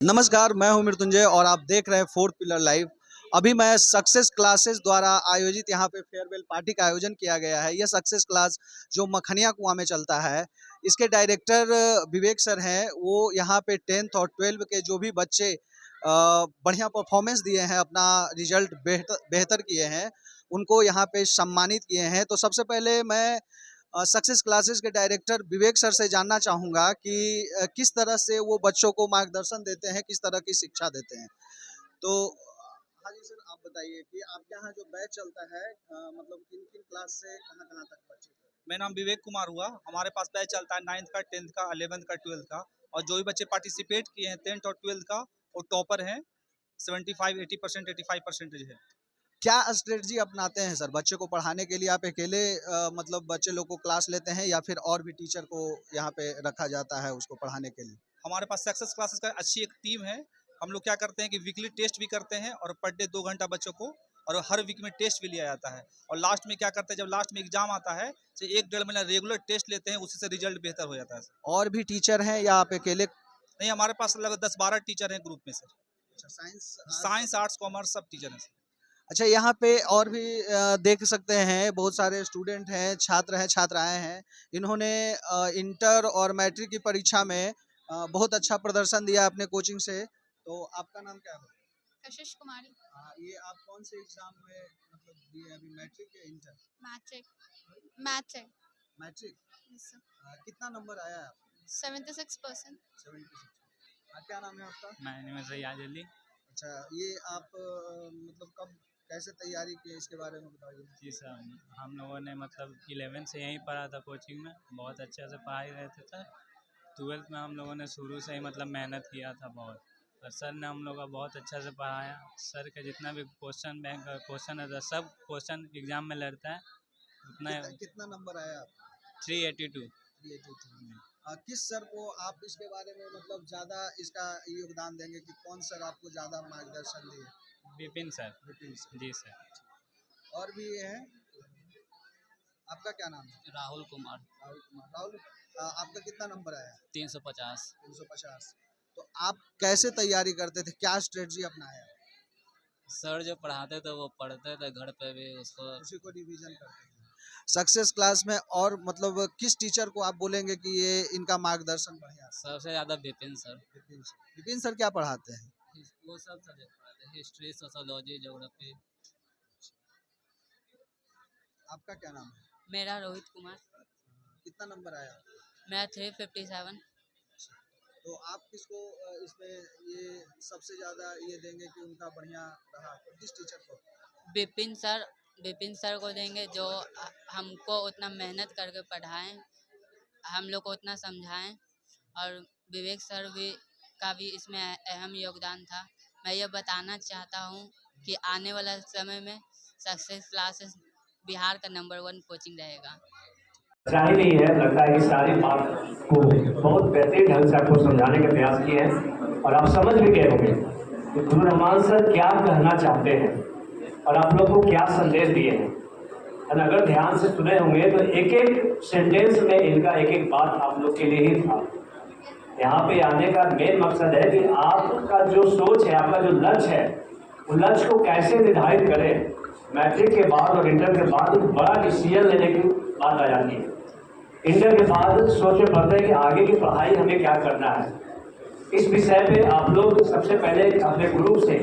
नमस्कार, मैं हूं मृत्युंजय और आप देख रहे हैं फोर्थ पिलर लाइव। अभी मैं सक्सेस क्लासेस द्वारा आयोजित यहाँ पे फेयरवेल पार्टी का आयोजन किया गया है। यह सक्सेस क्लास जो मखनिया कुआं में चलता है, इसके डायरेक्टर विवेक सर हैं। वो यहाँ पे 10th और 12th के जो भी बच्चे बढ़िया परफॉर्मेंस दिए हैं, अपना रिजल्ट बेहतर किए हैं, उनको यहाँ पे सम्मानित किए हैं। तो सबसे पहले मैं सक्सेस क्लासेस के डायरेक्टर विवेक सर से जानना चाहूँगा कि किस तरह से वो बच्चों को मार्गदर्शन देते हैं, किस तरह की शिक्षा देते हैं। तो हाँ जी सर, आप बताइए कि आपके यहाँ जो बैच चलता है, मतलब किन-किन क्लास से कहाँ-कहाँ तक बच्चे? मेरा नाम विवेक कुमार हुआ। हमारे पास बैच चलता है 9th का, 10th का, 11th का, 12th का, और जो भी बच्चे पार्टिसिपेट किए हैं 10th और 12th का, वो टॉपर हैं। 75, 80%, 85% है। क्या स्ट्रेटजी अपनाते हैं सर बच्चे को पढ़ाने के लिए? आप अकेले मतलब बच्चे लोग को क्लास लेते हैं या फिर और भी टीचर को यहाँ पे रखा जाता है उसको पढ़ाने के लिए? हमारे पास सक्सेस क्लासेस का अच्छी एक टीम है। हम लोग क्या करते हैं कि वीकली टेस्ट भी करते हैं और पर डे 2 घंटा बच्चों को, और हर वीक में टेस्ट भी लिया जाता है। और लास्ट में क्या करते हैं, जब लास्ट में एग्जाम आता है तो 1-1.5 महीना रेगुलर टेस्ट लेते हैं, उसी से रिजल्ट बेहतर हो जाता है सर। और भी टीचर हैं या आप अकेले? नहीं, हमारे पास लगभग 10-12 टीचर हैं ग्रुप में सर। अच्छा, साइंस, आर्ट्स, कॉमर्स सब टीचर हैं सर। अच्छा, यहाँ पे और भी देख सकते हैं बहुत सारे स्टूडेंट हैं, छात्र हैं, छात्राएं हैं। इन्होंने इंटर और मैट्रिक की परीक्षा में बहुत अच्छा प्रदर्शन दिया अपने कोचिंग से। तो आपका नाम क्या है? कशिश कुमारी। ये आप कौन से एग्जाम में मतलब दिए अभी, मैट्रिक या इंटर? मैट्रिक। मैट्रिक। कितना नंबर आया है आपका? 76%। 76। क्या नाम है आपका? मैं नेम इज़ रियाज अली। अच्छा, ये आप मतलब कब कैसे तैयारी की इसके बारे में बताइए। जी सर, हम लोगों ने मतलब 11 से यहीं पढ़ा था कोचिंग में, बहुत अच्छे से पढ़ाई रहते थे। 12th में हम लोगों ने शुरू से ही मतलब मेहनत किया था बहुत, और सर ने हम लोग का बहुत अच्छा से पढ़ाया। सर के जितना भी क्वेश्चन बैंक क्वेश्चन है, सब क्वेश्चन एग्ज़ाम में लड़ता है उतना। कितना नंबर आया आपका? 382। 382। किस सर को आप इसके बारे में मतलब ज़्यादा इसका योगदान देंगे कि कौन सर आपको ज़्यादा मार्गदर्शन दिए? विपिन सर। विपिन सर। जी सर। और भी ये हैं, आपका क्या नाम है? राहुल कुमार। राहुल कुमार। राहुल, आपका कितना नंबर आया? 350। 350। तो आप कैसे तैयारी करते थे, क्या स्ट्रेटजी अपनाया? सर जो पढ़ाते थे वो पढ़ते थे, घर पे भी उसी को रिवीजन करते थे। सक्सेस क्लास में और मतलब किस टीचर को आप बोलेंगे कि ये इनका मार्गदर्शन बढ़िया? सबसे ज़्यादा विपिन सर। विपिन सर क्या पढ़ाते हैं? वो सब सब्जेक्ट पढ़ाते हैं, हिस्ट्री, सोशोलॉजी, ज्योग्राफी। आपका क्या नाम है? मेरा रोहित कुमार। कितना नंबर आया? मैं 357। तो आप किसको इसमें ये सबसे ज़्यादा ये देंगे कि उनका बढ़िया रहा, किस टीचर को? विपिन सर को देंगे, जो हमको उतना मेहनत करके पढ़ाएं, हम लोग को उतना समझाएं। और विवेक सर का भी इसमें अहम योगदान था। मैं ये बताना चाहता हूँ कि आने वाला समय में सक्सेस क्लासेस बिहार का नंबर 1 कोचिंग रहेगा। ही नहीं है, लगता है कि सारी बात को बहुत बेहतरीन ढंग से आपको समझाने का प्रयास किए हैं और आप समझ भी गए होंगे कि गुरु रहमान सर क्या कहना चाहते हैं और आप लोग को क्या संदेश दिए हैं। और अगर ध्यान से सुने होंगे तो एक एक सेंटेंस में इनका एक एक बात आप लोग के लिए ही था। यहाँ पे आने का मेन मकसद है कि आपका जो सोच है, आपका जो लक्ष्य है, उस लक्ष्य को कैसे निर्धारित करें। मैट्रिक के बाद और इंटर के बाद एक बड़ा डिसीजन लेने की बात आ जाती है। इंटर के बाद सोचना पड़ता है कि आगे की पढ़ाई हमें क्या करना है। इस विषय पे आप लोग सबसे पहले अपने ग्रुप से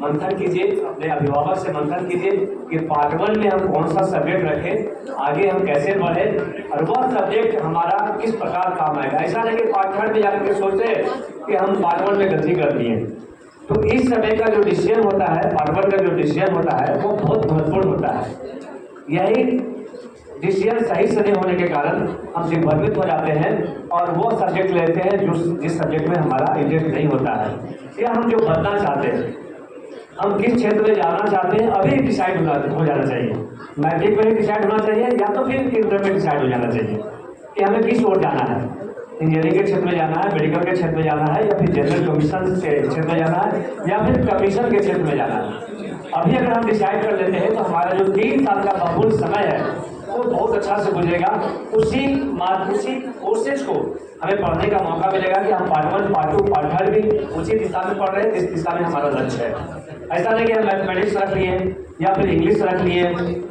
मंथन कीजिए, अपने अभिभावक से मंथन कीजिए कि पार्ट 1 में हम कौन सा सब्जेक्ट रखें, आगे हम कैसे बढ़ें और वह सब्जेक्ट हमारा किस प्रकार काम आएगा। ऐसा नहीं कि पार्ट 3 में जाकर सोचते कि हम पार्ट 1 में गलती कर दिए। तो इस समय का जो डिसीजन होता है, पार्ट 1 का जो डिसीजन होता है, वो बहुत महत्वपूर्ण होता है। यही डिसीजन सही से नहीं होने के कारण हम दिग्भ्रमित हो जाते हैं और वो सब्जेक्ट लेते हैं जिस सब्जेक्ट में हमारा इंटरेस्ट नहीं होता है, या हम जो बनना चाहते हैं, हम किस क्षेत्र में जाना चाहते हैं, अभी डिसाइड हो जाना चाहिए। मैट्रिक में ही डिसाइड होना चाहिए या तो फिर इंटर में डिसाइड हो जाना चाहिए कि हमें किस ओर जाना है। इंजीनियरिंग के क्षेत्र में जाना है, मेडिकल के क्षेत्र में जाना है, या फिर जनरल कमीशन के क्षेत्र में जाना है, या फिर कमीशन के क्षेत्र में जाना है। अभी अगर हम डिसाइड कर लेते हैं तो हमारा जो 3 साल का बहुमूल्य समय है को बहुत अच्छा से बुझेगा, उसी कोर्सेज को हमें पढ़ने का मौका मिलेगा कि हम पार्ट 1, पार्ट 2, पार्ट 3 भी उसी दिशा में पढ़ रहे हैं जिस दिशा में हमारा लक्ष्य है। ऐसा नहीं कि हम मैथमेटिक्स रख लिए या फिर इंग्लिश रख लिए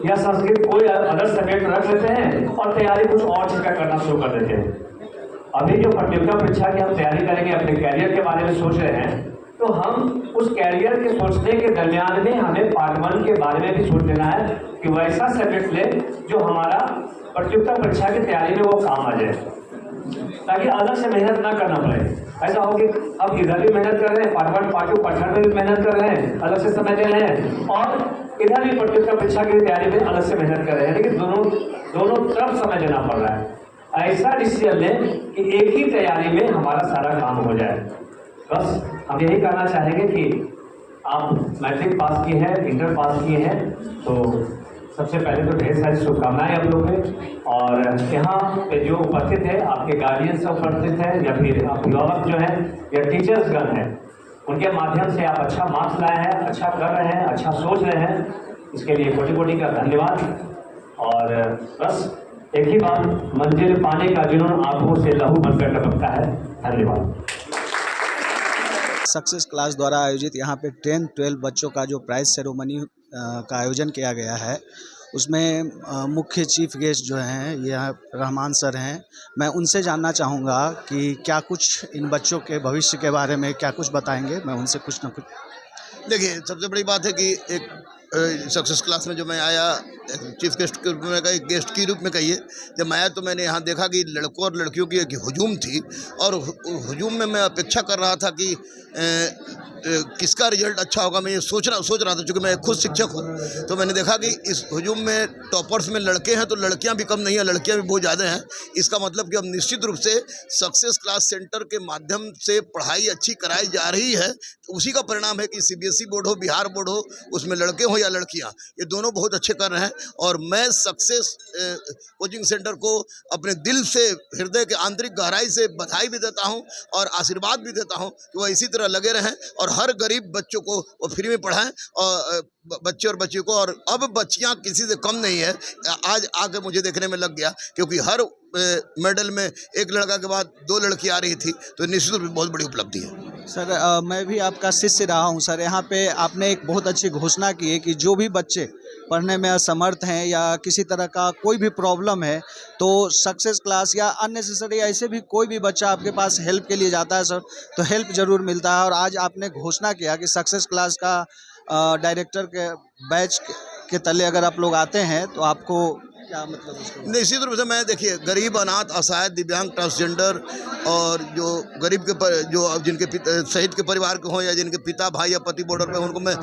या संस्कृत, कोई अदर सब्जेक्ट रख लेते हैं और तैयारी कुछ और चीज का करना शुरू कर देते हैं। अभी जो प्रतियोगिता परीक्षा की हम तैयारी करेंगे, अपने कैरियर के बारे में सोच रहे हैं, तो हम उस कैरियर के सोचने के दरमियान में हमें पार्ट 1 के बारे में भी सोच लेना है कि वैसा सब्जेक्ट ले जो हमारा प्रतियोगिता परीक्षा की तैयारी में वो काम आ जाए, ताकि अलग से मेहनत ना करना पड़े। ऐसा हो कि अब इधर भी मेहनत कर रहे हैं, पार्ट 1, पार्ट 2, पार्ट 3 में भी मेहनत कर रहे हैं, अलग से समय दे रहे हैं, और इधर भी प्रतियोगिता परीक्षा की तैयारी में अलग से मेहनत कर रहे हैं, लेकिन दोनों तरफ समय देना पड़ रहा है। ऐसा डिसीजन लें कि एक ही तैयारी में हमारा सारा काम हो जाए। बस हम यही करना चाहेंगे कि आप मैट्रिक पास किए हैं, इंटर पास किए हैं, तो सबसे पहले तो ढेर सारी शुभकामनाएं आप लोग को। और यहाँ पे जो उपस्थित है, आपके गार्जियन सब उपस्थित हैं या फिर अभिभावक जो हैं या टीचर्स गण हैं, उनके माध्यम से आप अच्छा मार्क्स लाए हैं, अच्छा कर रहे हैं, अच्छा सोच रहे हैं, इसके लिए कोटि कोटि का धन्यवाद। और बस एक ही बात, मंजिल पाने का जुनून आंखों से लहू बनकर टपकता है। धन्यवाद। सक्सेस क्लास द्वारा आयोजित यहाँ पे 10, 12 बच्चों का जो प्राइज सेरेमनी का आयोजन किया गया है, उसमें मुख्य चीफ गेस्ट जो हैं ये रहमान सर हैं। मैं उनसे जानना चाहूँगा कि क्या कुछ इन बच्चों के भविष्य के बारे में क्या कुछ बताएंगे। मैं उनसे कुछ ना कुछ। देखिए, सबसे बड़ी बात है कि एक सक्सेस क्लास में जो मैं आया चीफ गेस्ट के रूप में, एक गेस्ट के रूप में कहिए, जब मैं आया तो मैंने यहाँ देखा कि लड़कों और लड़कियों की एक हुजूम थी, और हुजूम में मैं अपेक्षा कर रहा था कि किसका रिजल्ट अच्छा होगा। मैं ये सोच रहा था, चूँकि मैं खुद शिक्षक हूँ, तो मैंने देखा कि इस हुजूम में टॉपर्स में लड़के हैं, तो लड़कियाँ भी कम नहीं हैं, लड़कियाँ भी बहुत ज़्यादा हैं। इसका मतलब कि अब निश्चित रूप से सक्सेस क्लास सेंटर के माध्यम से पढ़ाई अच्छी कराई जा रही है, तो उसी का परिणाम है कि CBSE बोर्ड हो, बिहार बोर्ड हो, उसमें लड़के हो या लड़कियाँ, ये दोनों बहुत अच्छे कर रहे हैं। और मैं सक्सेस कोचिंग सेंटर को अपने दिल से, हृदय के आंतरिक गहराई से बधाई भी देता हूं और आशीर्वाद भी देता हूं कि वह इसी तरह लगे रहें और हर गरीब बच्चों को वो फ्री में पढ़ाएं, और बच्चे और बच्चियों को। और अब बच्चियां किसी से कम नहीं है, आज आके मुझे देखने में लग गया, क्योंकि हर मेडल में एक लड़का के बाद 2 लड़की आ रही थी, तो निश्चित रूप से बहुत बड़ी उपलब्धि है। सर मैं भी आपका शिष्य रहा हूं सर। यहाँ पे आपने एक बहुत अच्छी घोषणा की है कि जो भी बच्चे पढ़ने में असमर्थ हैं या किसी तरह का कोई भी प्रॉब्लम है, तो सक्सेस क्लास या अननेसेसरी ऐसे भी कोई भी बच्चा आपके पास हेल्प के लिए जाता है सर, तो हेल्प ज़रूर मिलता है। और आज आपने घोषणा किया कि सक्सेस क्लास का डायरेक्टर के बैच के तले अगर आप लोग आते हैं तो आपको क्या मतलब उसको? निश्चित रूप से मैं, देखिए, गरीब, अनाथ, असहाय, दिव्यांग, ट्रांसजेंडर और जो गरीब के जो जिनके शहीद के परिवार के हों या जिनके पिता, भाई या पति बॉर्डर पे, उनको मैं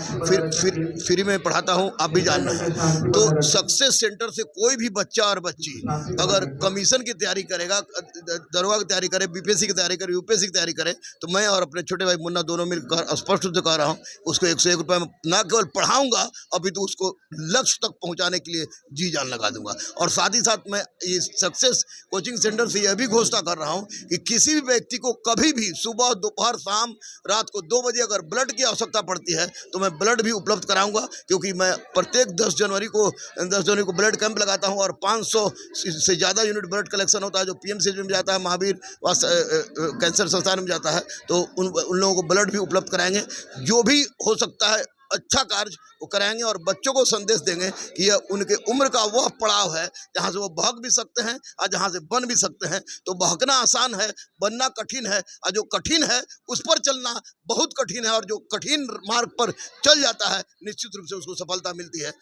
फ्री में पढ़ाता हूं, आप भी जानना है। तो सक्सेस सेंटर से कोई भी बच्चा और बच्ची अगर कमीशन की तैयारी करेगा, दरोगा की तैयारी करे, BPSC की तैयारी करे, UPSC की तैयारी करे, तो मैं और अपने छोटे भाई मुन्ना दोनों मिलकर स्पष्ट रूप से कह रहा हूँ, उसको 101 रुपये में न केवल पढ़ाऊँगा, अभी तो उसको लक्ष्य तक पहुँचाने के लिए जी जान लगा दूँगा। और साथ ही साथ मैं इस सक्सेस कोचिंग सेंटर से यह भी घोषणा कर रहा हूं कि किसी भी व्यक्ति को कभी भी सुबह, दोपहर, शाम, रात को 2 बजे अगर ब्लड की आवश्यकता पड़ती है तो मैं ब्लड भी उपलब्ध कराऊंगा, क्योंकि मैं प्रत्येक 10 जनवरी को ब्लड कैंप लगाता हूं और 500 से ज़्यादा यूनिट ब्लड कलेक्शन होता है, जो PMCH में जाता है, महावीर कैंसर संस्थान में जाता है, तो उन लोगों को ब्लड भी उपलब्ध कराएंगे। जो भी हो सकता है अच्छा कार्य वो कराएंगे और बच्चों को संदेश देंगे कि यह उनके उम्र का वह पड़ाव है जहाँ से वो बहक भी सकते हैं और जहाँ से बन भी सकते हैं। तो बहकना आसान है, बनना कठिन है, और जो कठिन है उस पर चलना बहुत कठिन है, और जो कठिन मार्ग पर चल जाता है निश्चित रूप से उसको सफलता मिलती है।